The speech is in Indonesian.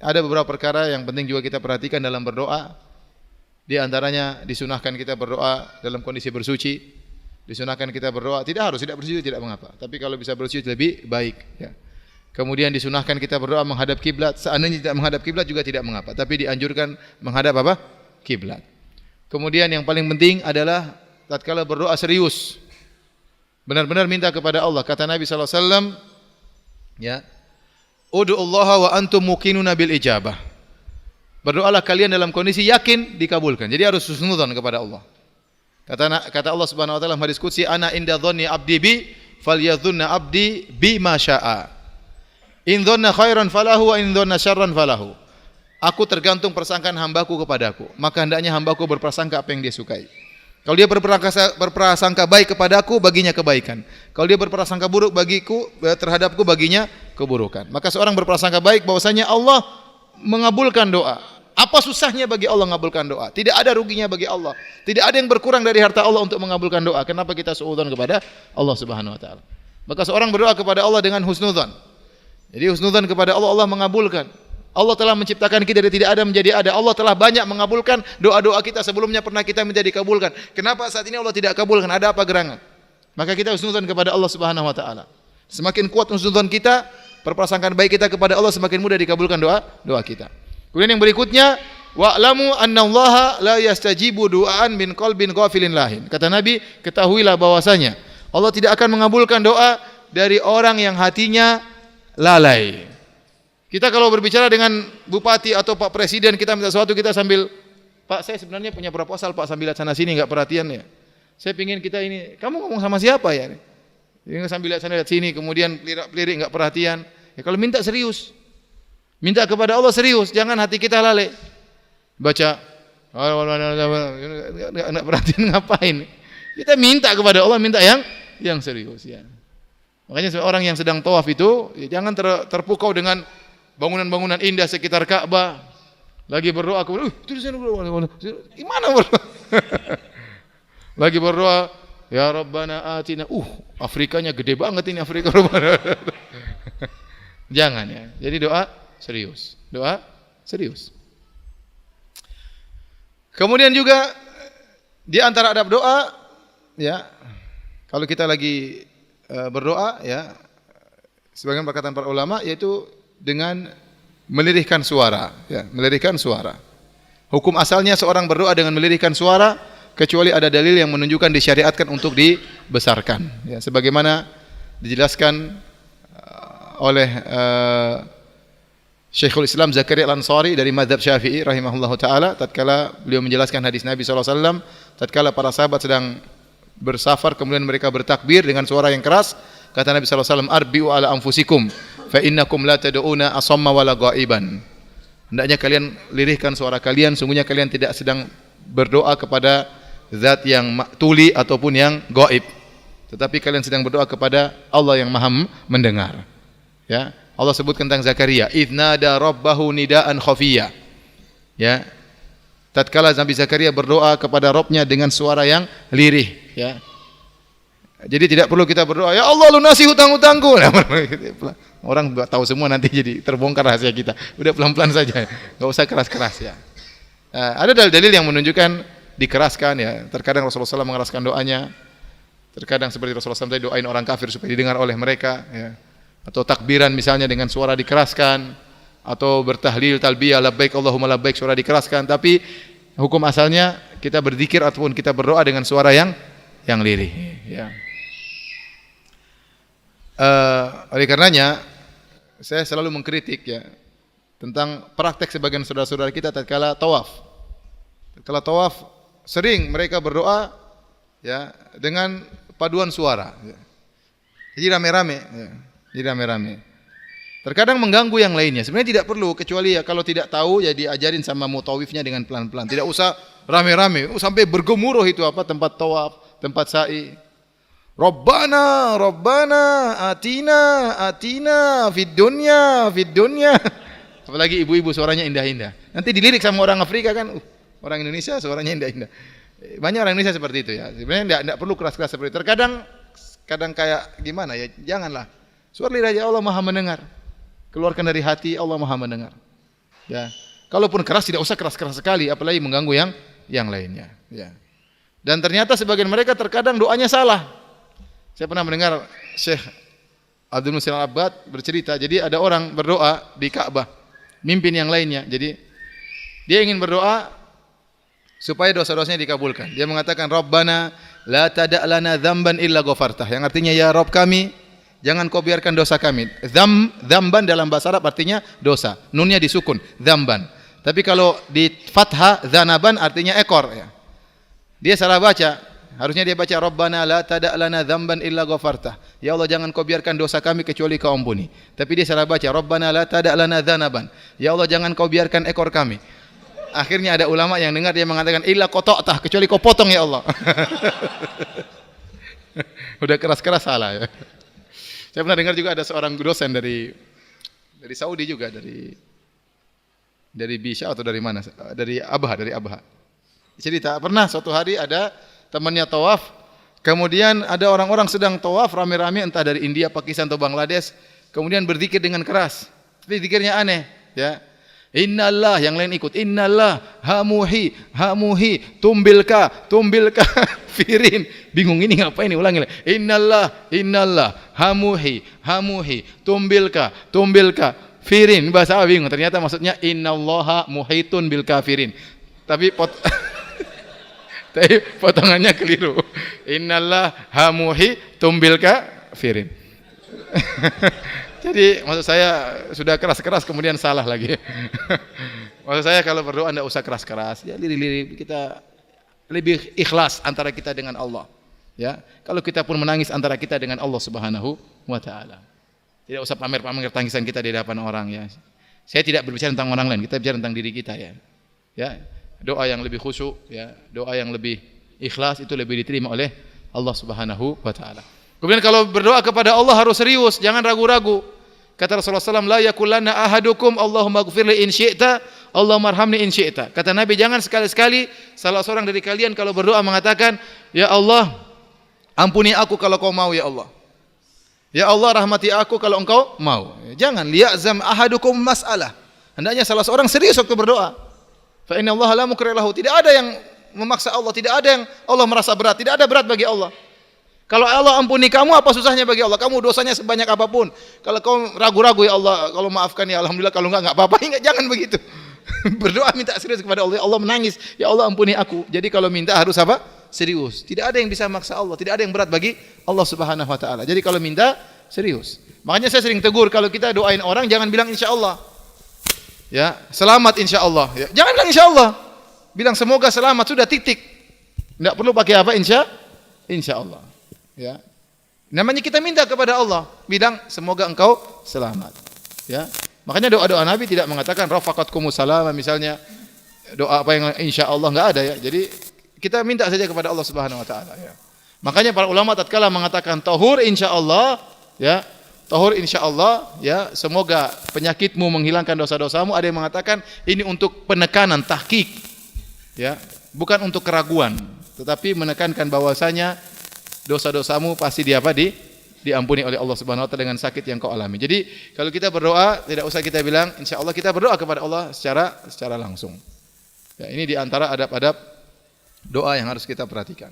ada beberapa perkara yang penting juga kita perhatikan dalam berdoa. Di antaranya disunahkan kita berdoa dalam kondisi bersuci. Disunahkan kita berdoa, tidak bersuci tidak mengapa. Tapi kalau bisa bersuci lebih baik. Ya. Kemudian disunahkan kita berdoa menghadap kiblat. Seandainya tidak menghadap kiblat juga tidak mengapa. Tapi dianjurkan menghadap apa? Kiblat. Kemudian yang paling penting adalah tatkala berdoa serius. Benar-benar minta kepada Allah. Kata Nabi SAW, ya, Ud'ullaha wa antum muqinuna bil ijabah. Berdoalah kalian dalam kondisi yakin dikabulkan. Jadi harus husnudzon kepada Allah. Kata Allah Subhanahu wa taala dalam hadis qudsi, ana inda dhanni abdi bi falyadhunna abdi bima syaa. In dhanna khairan falahu wa in dhanna syarran falahu. Aku tergantung persangkaan hambaku kepadaku, maka hendaknya hambaku berprasangka apa yang dia sukai. Kalau dia berprasangka baik kepadaku, baginya kebaikan. Kalau dia berprasangka buruk bagiku, terhadapku, baginya keburukan. Maka seorang berprasangka baik bahwasanya Allah mengabulkan doa. Apa susahnya bagi Allah mengabulkan doa? Tidak ada ruginya bagi Allah. Tidak ada yang berkurang dari harta Allah untuk mengabulkan doa. Kenapa kita suudzon kepada Allah Subhanahu wa taala? Maka seorang berdoa kepada Allah dengan husnudzon. Jadi husnudzon kepada Allah, Allah mengabulkan. Allah telah menciptakan kita dari tidak ada menjadi ada. Allah telah banyak mengabulkan doa-doa kita sebelumnya pernah kita minta dikabulkan. Kenapa saat ini Allah tidak kabulkan? Ada apa gerangan? Maka kita husnudzon kepada Allah Subhanahu wa taala. Semakin kuat husnudzon kita, perprasangkaan baik kita kepada Allah, semakin mudah dikabulkan doa kita. Kemudian yang berikutnya, wa'lamu annallaha la yastajibu du'aan min qalbin ghafilin lahin. Kata Nabi, ketahuilah bahwasanya Allah tidak akan mengabulkan doa dari orang yang hatinya lalai. Kita kalau berbicara dengan bupati atau Pak Presiden, kita minta sesuatu, kita sambil, Pak, saya sebenarnya punya proposal, Pak, sambil lihat sana sini, enggak perhatian ya. Saya pingin kita ini, kamu ngomong sama siapa ya? Ini sambil lihat sana lihat sini, kemudian pelirik enggak perhatian. Ya kalau minta serius. Minta kepada Allah serius, jangan hati kita lalai. Baca enggak perhatian ngapain? Kita minta kepada Allah, minta yang serius ya. Makanya orang yang sedang tawaf itu ya, jangan terpukau dengan bangunan-bangunan indah sekitar Ka'bah. Lagi berdoa kepada itu di sana gimana berdoa? Lagi berdoa, ya Rabbana atina. Afrikanya gede banget ini Afrika Rabbana. Jangan ya. Jadi doa serius. Doa serius. Kemudian juga di antara adab doa ya, kalau kita lagi berdoa ya, sebagian perkataan para ulama yaitu dengan melirihkan suara ya, melirihkan suara. Hukum asalnya seorang berdoa dengan melirihkan suara kecuali ada dalil yang menunjukkan disyariatkan untuk dibesarkan ya, sebagaimana dijelaskan oleh Syekhul Islam Zakaria Al-Ansari dari mazhab Syafi'i rahimahullahu taala tatkala beliau menjelaskan hadis Nabi sallallahu alaihi wasallam tatkala para sahabat sedang bersafar kemudian mereka bertakbir dengan suara yang keras, kata Nabi sallallahu alaihi wasallam, arbi'u ala anfusikum fa innakum la tad'una asamma wala ghaiban. Hendaknya kalian lirihkan suara kalian, sungguhnya kalian tidak sedang berdoa kepada zat yang tuli ataupun yang gaib, tetapi kalian sedang berdoa kepada Allah yang Maha mendengar. Ya, Allah sebutkan tentang Zakaria, idnada rabbahu nidaan khafiyya. Ya. Tatkala Nabi Zakaria berdoa kepada Rabbnya dengan suara yang lirih, ya. Jadi tidak perlu kita berdoa, ya Allah lunasi hutang-hutangku. Orang tahu semua nanti jadi terbongkar rahasia kita. Udah pelan-pelan saja, enggak usah keras-keras ya. Ada dalil-dalil yang menunjukkan dikeraskan ya. Terkadang Rasulullah SAW mengeraskan doanya. Terkadang seperti Rasulullah SAW tadi doain orang kafir supaya didengar oleh mereka ya. Atau takbiran misalnya dengan suara dikeraskan. Atau bertahlil talbiyah labbaik Allahumma labbaik suara dikeraskan, tapi hukum asalnya kita berzikir ataupun kita berdoa dengan suara yang lirih ya. Oleh karenanya saya selalu mengkritik ya tentang praktek sebagian saudara-saudara kita tatkala tawaf. Tatkala tawaf sering mereka berdoa ya dengan paduan suara ya. Jadi rame-rame ya. Jadi rame-rame. Terkadang mengganggu yang lainnya. Sebenarnya tidak perlu, kecuali ya kalau tidak tahu ya diajarin sama mutawifnya dengan pelan-pelan. Tidak usah rame-rame, sampai bergemuruh itu apa tempat tawaf, tempat sa'i. Rabbana, Rabbana, atina, fid dunya. Apalagi ibu-ibu suaranya indah-indah. Nanti dilirik sama orang Afrika kan, orang Indonesia suaranya indah-indah. Banyak orang Indonesia seperti itu ya. Sebenarnya tidak perlu keras-keras seperti itu. Terkadang kayak gimana ya, janganlah. Suara lidah Allah Maha mendengar. Keluarkan dari hati, Allah Maha mendengar. Ya. Kalaupun keras tidak usah keras-keras sekali, apalagi mengganggu yang lainnya. Ya. Dan ternyata sebagian mereka terkadang doanya salah. Saya pernah mendengar Syekh Abdul Muhsin Al-Abbad bercerita, jadi ada orang berdoa di Ka'bah, mimpin yang lainnya. Jadi dia ingin berdoa supaya dosa-dosanya dikabulkan. Dia mengatakan, Rabbana la tada' lana dzamban illa ghafartah. Yang artinya, ya Rabb kami, jangan kau biarkan dosa kami. Dzamban dalam bahasa Arab artinya dosa. Nunnya disukun, dzamban. Tapi kalau di fathah, dzanaban artinya ekor. Ya. Dia salah baca. Harusnya dia baca, Rabbana la tada' lana dzamban illa ghafartah. Ya Allah, jangan kau biarkan dosa kami kecuali kau ampuni. Tapi dia salah baca, Rabbana la tada' lana dzanaban. Ya Allah, jangan kau biarkan ekor kami. Akhirnya ada ulama yang dengar dia mengatakan, illa qata'tah, kecuali kau potong ya Allah. Udah keras-keras salah ya. Saya pernah dengar juga ada seorang dosen dari Saudi juga, dari Bisha atau dari mana? Dari Abha. Cerita pernah suatu hari ada temannya tawaf, kemudian ada orang-orang sedang tawaf rame-rame entah dari India, Pakistan atau Bangladesh, kemudian berzikir dengan keras. Tapi zikirnya aneh, ya. Innallah, yang lain ikut. Innallah hamuhi tumbilka firin. Bingung ini ngapain ini, ulangi. Innallah hamuhi tumbilka firin. Bahasa apa bingung. Ternyata maksudnya innallaha muhitun bil kafirin. Tapi potongannya keliru. Innallah hamuhi tumbilka firin. Jadi maksud saya sudah keras-keras kemudian salah lagi. Maksud saya kalau berdoa tidak usah keras-keras, ya lirih-lirih, kita lebih ikhlas antara kita dengan Allah. Ya, kalau kita pun menangis antara kita dengan Allah Subhanahu wa taala. Tidak usah pamer-pamer tangisan kita di hadapan orang ya. Saya tidak berbicara tentang orang lain, kita bicara tentang diri kita ya. Ya, doa yang lebih khusyuk ya, doa yang lebih ikhlas itu lebih diterima oleh Allah Subhanahu wa taala. Kemudian kalau berdoa kepada Allah harus serius, jangan ragu-ragu. Kata Rasulullah SAW, la yakulanna ahadukum Allahumma gfirli in syi'ta, Allahumma arhamni in syi'ta. Kata Nabi, jangan sekali-sekali salah seorang dari kalian kalau berdoa mengatakan, ya Allah, ampuni aku kalau kau mau ya Allah. Ya Allah, rahmati aku kalau engkau mau. Jangan liya'zam ahadukum mas'alah. Hendaknya salah seorang serius waktu berdoa. Fa inna Allah la mukriha lahu. Tidak ada yang memaksa Allah, tidak ada yang Allah merasa berat, tidak ada berat bagi Allah. Kalau Allah ampuni kamu, apa susahnya bagi Allah? Kamu dosanya sebanyak apapun. Kalau kau ragu-ragu, ya Allah, kalau maafkan ya Alhamdulillah, kalau enggak apa-apa. Jangan begitu. Berdoa minta serius kepada Allah. Ya Allah menangis, ya Allah ampuni aku. Jadi kalau minta harus apa? Serius. Tidak ada yang bisa maksa Allah. Tidak ada yang berat bagi Allah Subhanahu wa taala. Jadi kalau minta serius. Makanya saya sering tegur kalau kita doain orang jangan bilang insya Allah. Ya, selamat insya Allah. Ya, jangan bilang insya Allah. Bilang semoga selamat, sudah titik. Tidak perlu pakai apa insya Allah. Ya. Namanya kita minta kepada Allah, bilang semoga engkau selamat. Ya. Makanya doa-doa Nabi tidak mengatakan rafaqatkumus salama misalnya. Doa apa yang insya Allah enggak ada ya. Jadi kita minta saja kepada Allah Subhanahu wa taala ya. Makanya para ulama tatkala mengatakan tahur insya Allah ya. Tahur insya Allah ya, semoga penyakitmu menghilangkan dosa-dosamu. Ada yang mengatakan ini untuk penekanan tahqiq ya, bukan untuk keraguan, tetapi menekankan bahwasanya dosa-dosamu pasti diampuni oleh Allah Subhanahu wa taala dengan sakit yang kau alami. Jadi kalau kita berdoa tidak usah kita bilang insyaallah, kita berdoa kepada Allah secara langsung. Ya, ini di antara adab-adab doa yang harus kita perhatikan.